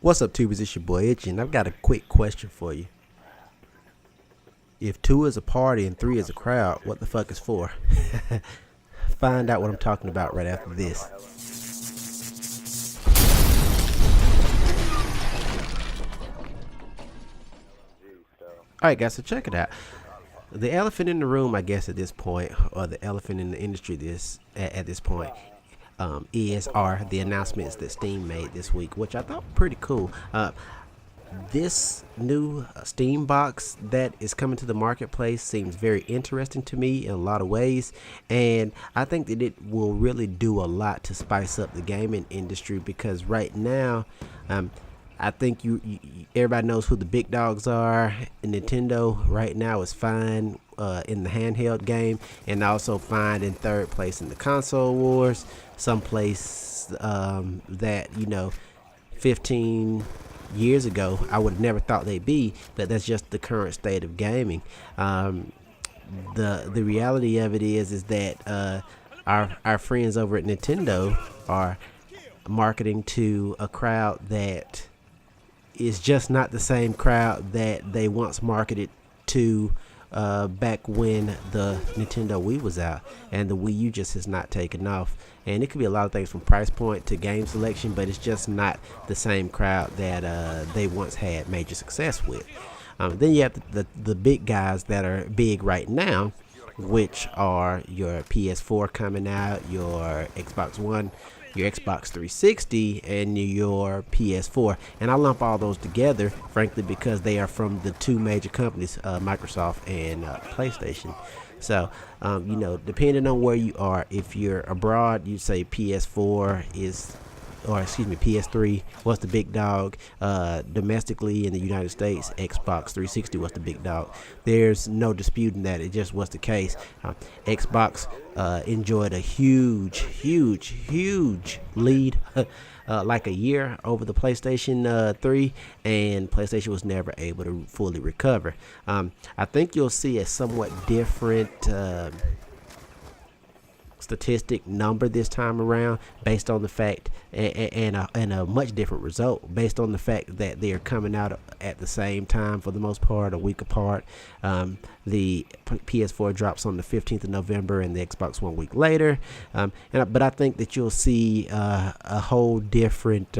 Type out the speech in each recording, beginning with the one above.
What's up, tubers? It's your boy Itchy, and I've got a quick question for you. If 2 is a party and 3 is a crowd, what the fuck is 4? Find out what I'm talking about right after this. Alright, guys, so check it out. The elephant in the room, I guess, at this point, or the elephant in the industry at this point, are the announcements that Steam made this week, which I thought were pretty cool. This new Steam box that is coming to the marketplace seems very interesting to me in a lot of ways, and I think that it will really do a lot to spice up the gaming industry, because right now, I think everybody knows who the big dogs are. Nintendo right now is fine in the handheld game, and also fine in third place in the console wars. Someplace that 15 years ago I would have never thought they'd be, but that's just the current state of gaming. The reality of it is that our friends over at Nintendo are marketing to a crowd that is just not the same crowd that they once marketed to back when the Nintendo Wii was out, and the Wii U just has not taken off. And it could be a lot of things, from price point to game selection, but it's just not the same crowd that they once had major success with. Then you have the big guys that are big right now, which are your PS4 coming out, your Xbox One, your Xbox 360, and your PS4. And I lump all those together, frankly, because they are from the two major companies, Microsoft and PlayStation. So, depending on where you are, if you're abroad, you say PS3 was the big dog. Domestically in the United States, Xbox 360 was the big dog. There's no disputing that. It just was the case. Xbox enjoyed a huge lead, like a year over the PlayStation 3, and PlayStation was never able to fully recover. I think you'll see a somewhat different statistic number this time around, based on the fact, and a much different result, based on the fact that they are coming out at the same time for the most part, a week apart. The PS4 drops on the 15th of November and the Xbox 1 week later. But I think that you'll see a whole different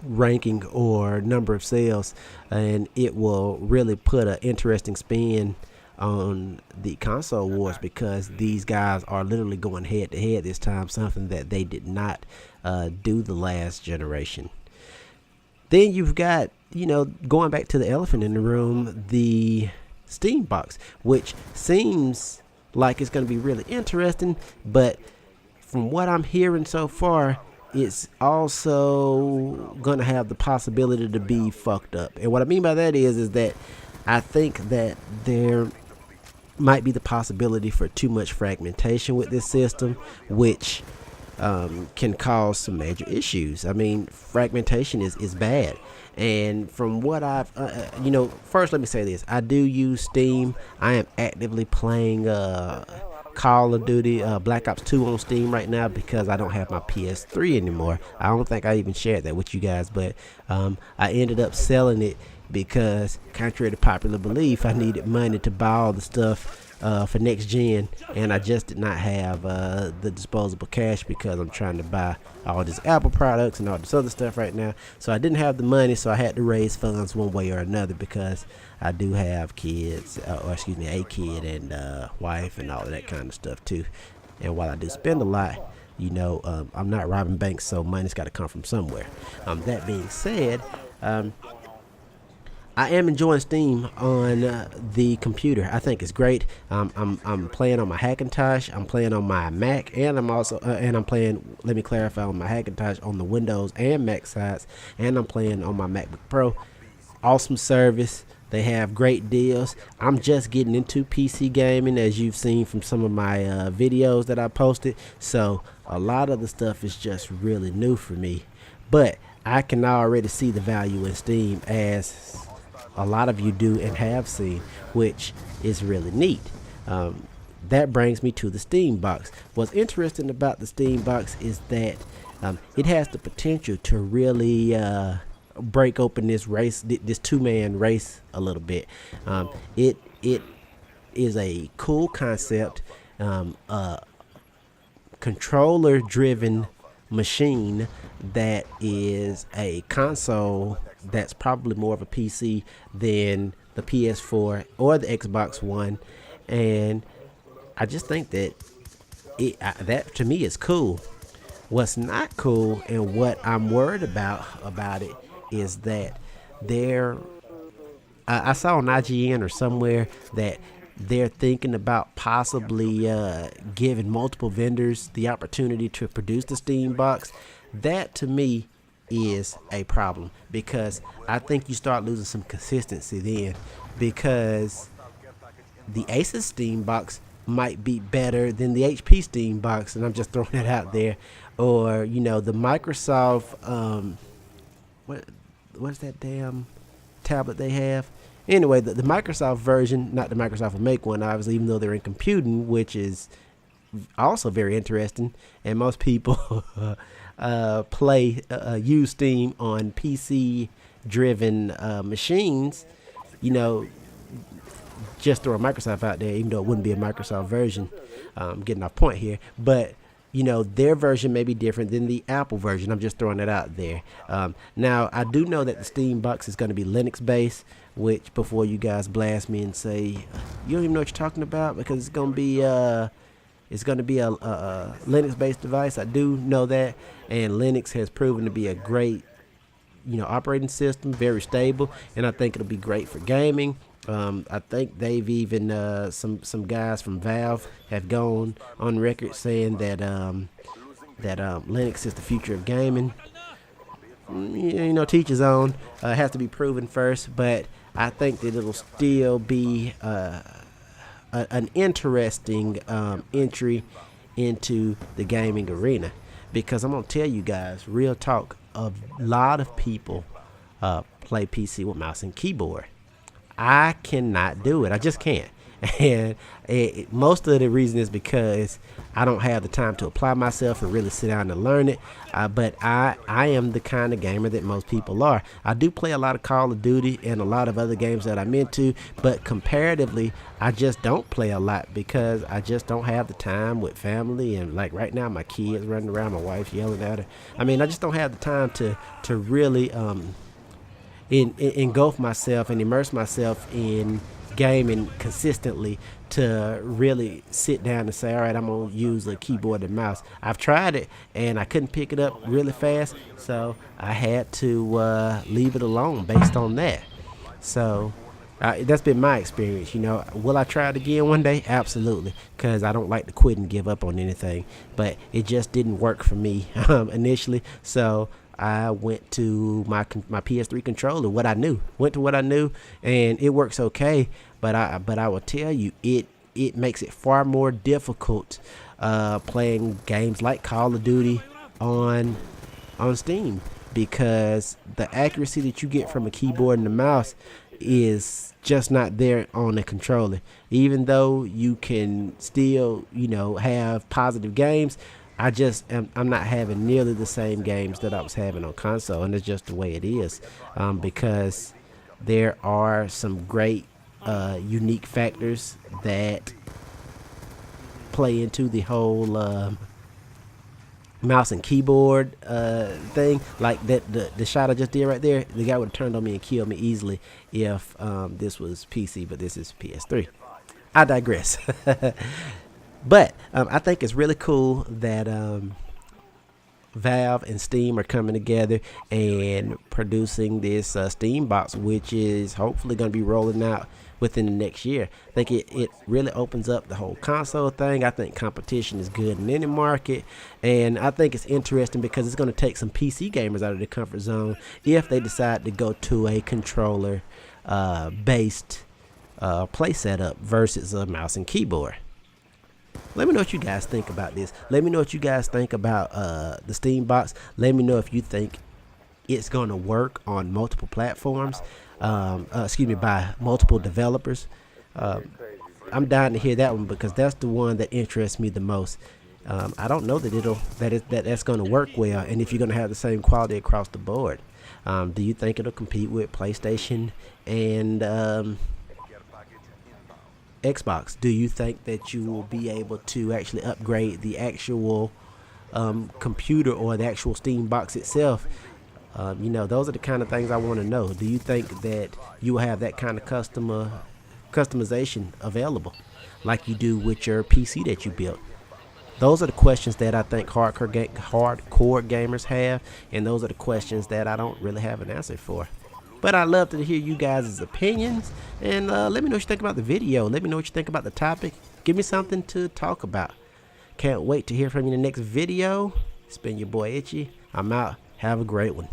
ranking or number of sales, and it will really put an interesting spin on the console wars, because these guys are literally going head to head this time, something that they did not do the last generation. Then you've got, going back to the elephant in the room, the Steam box, which seems like it's going to be really interesting, but from what I'm hearing so far, it's also going to have the possibility to be fucked up. And what I mean by that is that I think that there might be the possibility for too much fragmentation with this system, which can cause some major issues. I mean, fragmentation is bad. And from what I've, first let me say this. I do use Steam. I am actively playing Call of Duty Black Ops 2 on Steam right now, because I don't have my PS3 anymore. I don't think I even shared that with you guys, but I ended up selling it because, contrary to popular belief, I needed money to buy all the stuff for next gen, and I just did not have the disposable cash, because I'm trying to buy all these Apple products and all this other stuff right now. So I didn't have the money, so I had to raise funds one way or another, because I do have kids, a kid and wife and all of that kind of stuff too. And while I do spend a lot, I'm not robbing banks, so money's got to come from somewhere. That being said, I am enjoying Steam on the computer. I think it's great. I'm playing on my Hackintosh. I'm playing on my Mac, and I'm playing. Let me clarify, on my Hackintosh on the Windows and Mac sides, and I'm playing on my MacBook Pro. Awesome service. They have great deals. I'm just getting into PC gaming, as you've seen from some of my videos that I posted. So a lot of the stuff is just really new for me, but I can already see the value in Steam, as a lot of you do and have seen, which is really neat. That brings me to the Steam box. What's interesting about the Steam box is that It has the potential to really break open this two-man race a little bit. It is a cool concept, a controller-driven machine that is a console that's probably more of a PC than the PS4 or the Xbox One, and I just think that that to me is cool. What's not cool and what I'm worried about it is that there I saw on IGN or somewhere that they're thinking about possibly giving multiple vendors the opportunity to produce the Steam box. That to me is a problem because I think you start losing some consistency then, because the Asus Steam box might be better than the HP Steam box, and I'm just throwing that out there. Or the Microsoft what's that damn tablet they have? Anyway, the Microsoft version, not the Microsoft will make one, obviously, even though they're in computing, which is also very interesting. And most people use Steam on PC-driven machines. Just throw a Microsoft out there, even though it wouldn't be a Microsoft version. Getting off point here, but their version may be different than the Apple version. I'm just throwing it out there. Now, I do know that the Steam box is going to be Linux based, which before you guys blast me and say you don't even know what you're talking about, because it's going to be a Linux based device. I do know that, and Linux has proven to be a great operating system, very stable, and I think it'll be great for gaming. I think they've even some guys from Valve have gone on record saying that Linux is the future of gaming. Teach his own. It has to be proven first, but I think that it'll still be an interesting entry into the gaming arena, because I'm gonna tell you guys, real talk, a lot of people play PC with mouse and keyboard. I cannot do it. I just can't. And most of the reason is because I don't have the time to apply myself and really sit down and learn it. But I am the kind of gamer that most people are. I do play a lot of Call of Duty and a lot of other games that I'm into, but comparatively, I just don't play a lot because I just don't have the time with family. And like right now, my kids running around, my wife's yelling at her. I mean, I just don't have the time to really engulf myself and immerse myself in gaming consistently to really sit down and say, all right, I'm gonna use a keyboard and mouse. I've tried it and I couldn't pick it up really fast, so I had to leave it alone based on that. So that's been my experience. Will I try it again one day? Absolutely, because I don't like to quit and give up on anything, but it just didn't work for me initially. So I went to my PS3 controller, what I knew. And it works okay. But I will tell you, it makes it far more difficult playing games like Call of Duty on Steam, because the accuracy that you get from a keyboard and a mouse is just not there on a controller. Even though you can still have positive games, I'm not having nearly the same games that I was having on console, and it's just the way it is, because there are some great unique factors that play into the whole mouse and keyboard thing. Like the shot I just did right there, the guy would have turned on me and killed me easily if this was PC, but this is PS3. I digress. But I think it's really cool that Valve and Steam are coming together and producing this Steam box, which is hopefully going to be rolling out within the next year. I think it really opens up the whole console thing. I think competition is good in any market, and I think it's interesting because it's going to take some PC gamers out of their comfort zone if they decide to go to a controller based play setup versus a mouse and keyboard. Let me know what you guys think about this. Let me know what you guys think about the Steam box. Let me know if you think it's going to work on multiple platforms, by multiple developers. I'm dying to hear that one because that's the one that interests me the most. I don't know that that's going to work well, and if you're going to have the same quality across the board. Do you think it'll compete with PlayStation and Xbox? Do you think that you will be able to actually upgrade the actual computer or the actual Steam box itself? Those are the kind of things I want to know. Do you think that you will have that kind of customization available, like you do with your PC that you built? Those are the questions that I think hardcore gamers have, and those are the questions that I don't really have an answer for. But I'd love to hear you guys' opinions, and let me know what you think about the video. Let me know what you think about the topic. Give me something to talk about. Can't wait to hear from you in the next video. It's been your boy Itchy. I'm out. Have a great one.